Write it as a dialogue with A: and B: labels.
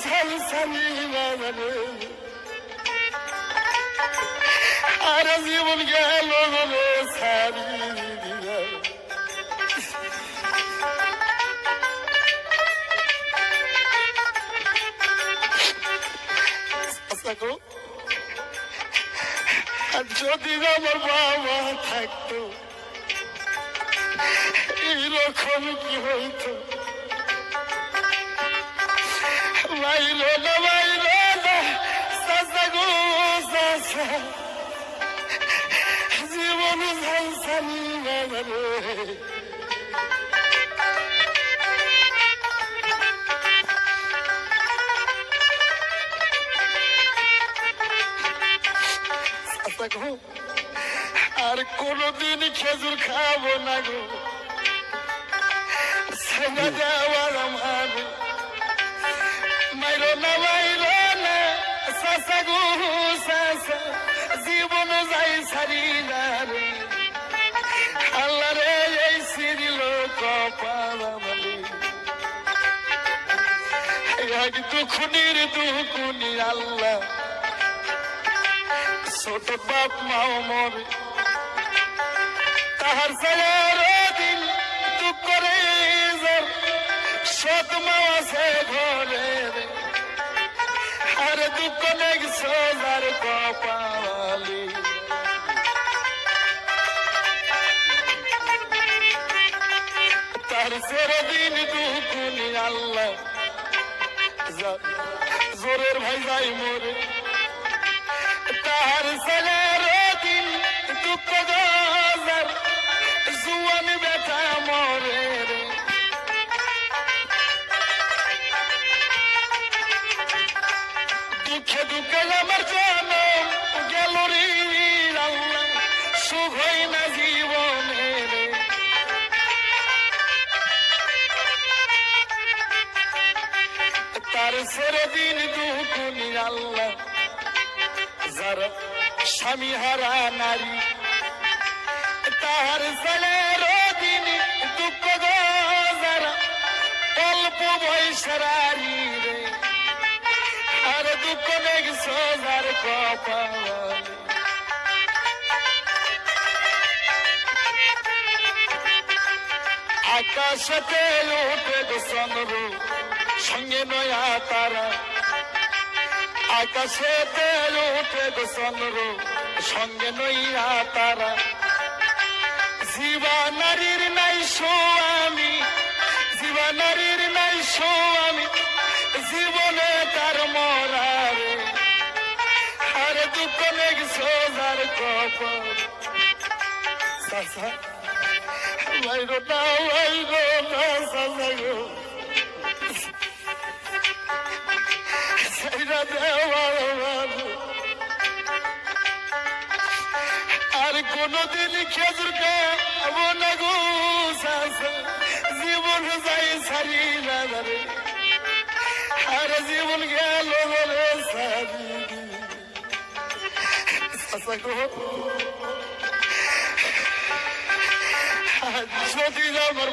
A: ঝলসানি বাজারে আর জীবন গেল রে সারি দিয়া যদি আমার বাবা থাকতো এইরকম কি হইতো বাইরে না বাইরে না চাচা গো চাচা জীবন ঝলসানি বাজারে আর কোনদিন খেজুর খাবো না গো ছেড়ে দেওয়ার আমার মাইরো না চাচা গো চাচা জীবন যাই সারি না রে আল্লাহ রে এই সিরিল কপাল এক দুখুনির দুখুনি আল্লাহ ছোট বাপ মাও মরে তাহার সায়ার দিন দুঃখ করে সৎ মা আছে ঘরে আর দুঃখ নেই সোজার কপালি তার সেরদিন দুকুনি আল্লাহ জোরের ভাই যাই মরে তাহার ছেলের দিন দুঃখ গজার জুয়ান বেটা মরে রে দুঃখে দুঃখে আমার জনম গেল রে আল্লাহ সুখ হয় না জীবনে রে তার ছেড়ে দিন দুকুনি আল্লাহ যারা স্বামী হারা নারী তাহার ছেলের দিন দুঃখ যারা অল্প বয়সের রে আর দুঃখ নেই সোজার কপাল আকাশতে উঠে গো চন্দ্র সঙ্গে নয়া তারা আকাশে তেল উঠে গো চন্দ্র সঙ্গে নইয়া তারা জীবা নারীর নাই স্বামী জীবা নারীর নাই স্বামী জীবনে তার মরারে আর দুঃখ নেই সোজার কপাল চাচা বাইরো না বাইরো না চাচা গো আর কোনদিন খেজুর খাবো না গো জীবন যাই সারি না রে আর জীবন গেল রে সারি যদি আমার